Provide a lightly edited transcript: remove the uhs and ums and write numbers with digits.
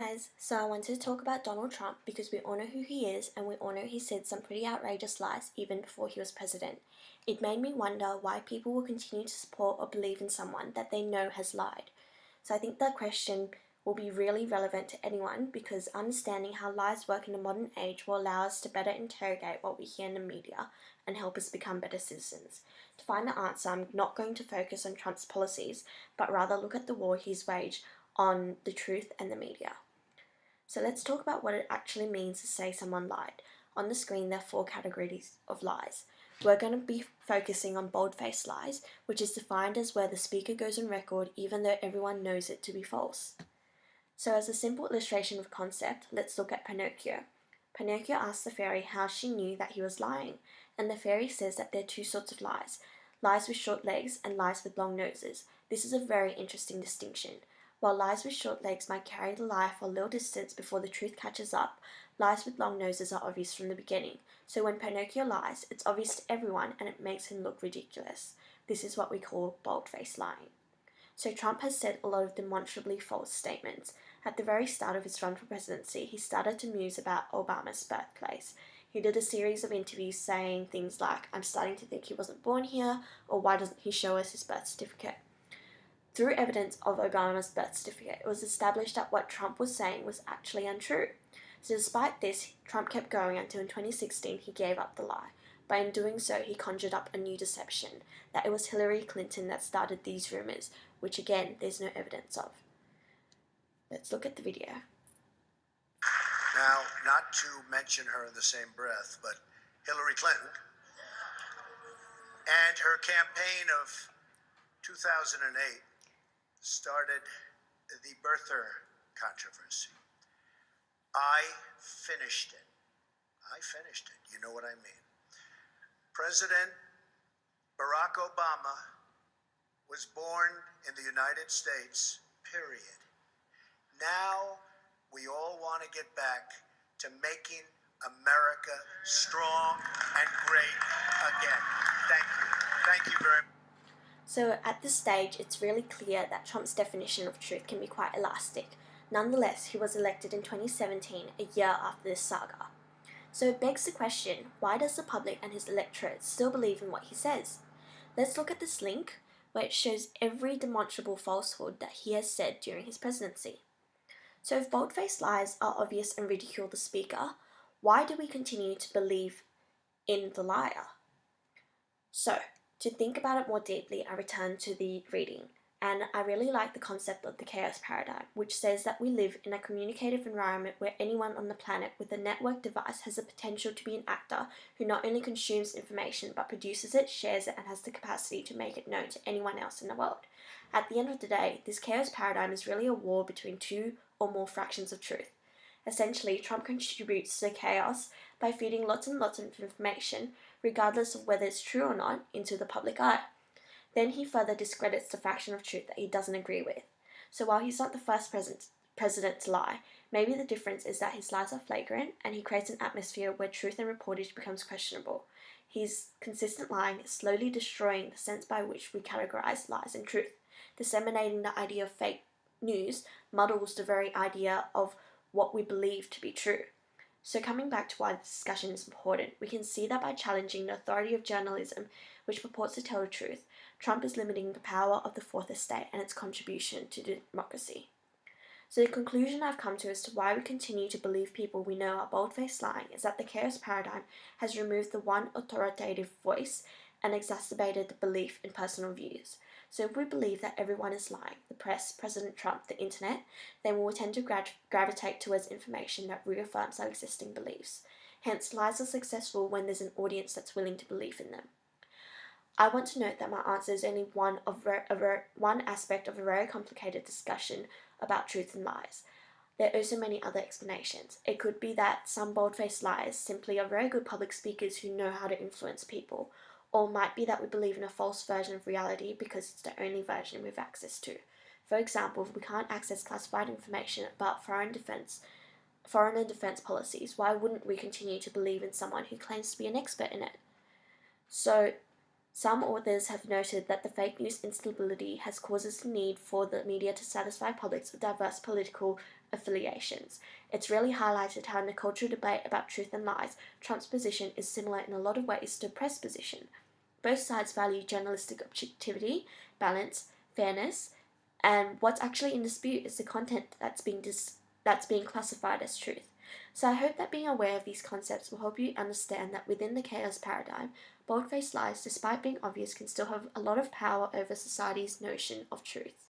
Guys, so I wanted to talk about Donald Trump because we all know who he is and we all know he said some pretty outrageous lies even before he was president. It made me wonder why people will continue to support or believe in someone that they know has lied. So I think that question will be really relevant to anyone because understanding how lies work in the modern age will allow us to better interrogate what we hear in the media and help us become better citizens. To find the answer, I'm not going to focus on Trump's policies, but rather look at the war he's waged on the truth and the media. So let's talk about what it actually means to say someone lied. On the screen, there are 4 categories of lies. We're going to be focusing on bold-faced lies, which is defined as where the speaker goes on record even though everyone knows it to be false. So as a simple illustration of concept, let's look at Pinocchio. Pinocchio asks the fairy how she knew that he was lying, and the fairy says that there are 2 sorts of lies: lies with short legs and lies with long noses. This is a very interesting distinction. While lies with short legs might carry the lie for a little distance before the truth catches up, lies with long noses are obvious from the beginning. So when Pinocchio lies, it's obvious to everyone and it makes him look ridiculous. This is what we call bold-faced lying. So Trump has said a lot of demonstrably false statements. At the very start of his run for presidency, he started to muse about Obama's birthplace. He did a series of interviews saying things like, "I'm starting to think he wasn't born here," or "Why doesn't he show us his birth certificate?" Through evidence of Obama's birth certificate, it was established that what Trump was saying was actually untrue. So despite this, Trump kept going until in 2016 he gave up the lie. By in doing so, he conjured up a new deception, that it was Hillary Clinton that started these rumors, which again, there's no evidence of. Let's look at the video. Now, not to mention her in the same breath, but Hillary Clinton and her campaign of 2008 started the birther controversy. I finished it. You know what I mean. President Barack Obama was born in the United States, period. Now we all want to get back to making America strong and great again. Thank you. Thank you very much. So at this stage, it's really clear that Trump's definition of truth can be quite elastic. Nonetheless, he was elected in 2017, a year after this saga. So it begs the question, why does the public and his electorate still believe in what he says? Let's look at this link, where it shows every demonstrable falsehood that he has said during his presidency. So if bold-faced lies are obvious and ridicule the speaker, why do we continue to believe in the liar? So, to think about it more deeply, I return to the reading, and I really like the concept of the chaos paradigm, which says that we live in a communicative environment where anyone on the planet with a network device has the potential to be an actor who not only consumes information but produces it, shares it, and has the capacity to make it known to anyone else in the world. At the end of the day, this chaos paradigm is really a war between 2 or more fractions of truth. Essentially, Trump contributes to the chaos by feeding lots and lots of information, regardless of whether it's true or not, into the public eye. Then he further discredits the fraction of truth that he doesn't agree with. So while he's not the first president to lie, maybe the difference is that his lies are flagrant and he creates an atmosphere where truth and reportage becomes questionable. His consistent lying is slowly destroying the sense by which we categorize lies and truth. Disseminating the idea of fake news muddles the very idea of what we believe to be true. So coming back to why this discussion is important, we can see that by challenging the authority of journalism, which purports to tell the truth, Trump is limiting the power of the Fourth Estate and its contribution to democracy. So the conclusion I've come to as to why we continue to believe people we know are bold-faced lying is that the chaos paradigm has removed the one authoritative voice and exacerbated the belief in personal views. So if we believe that everyone is lying, the press, President Trump, the internet, then we will tend to gravitate towards information that reaffirms our existing beliefs. Hence, lies are successful when there's an audience that's willing to believe in them. I want to note that my answer is only one aspect of a very complicated discussion about truth and lies. There are also many other explanations. It could be that some bold-faced lies simply are very good public speakers who know how to influence people, or it might be that we believe in a false version of reality because it's the only version we have access to. For example, if we can't access classified information about foreign and defense policies, why wouldn't we continue to believe in someone who claims to be an expert in it? So, some authors have noted that the fake news instability has caused the need for the media to satisfy publics with diverse political affiliations. It's really highlighted how in the cultural debate about truth and lies, Trump's position is similar in a lot of ways to the press position. Both sides value journalistic objectivity, balance, fairness, and what's actually in dispute is the content that's being classified as truth. So I hope that being aware of these concepts will help you understand that within the chaos paradigm, bold-faced lies, despite being obvious, can still have a lot of power over society's notion of truth.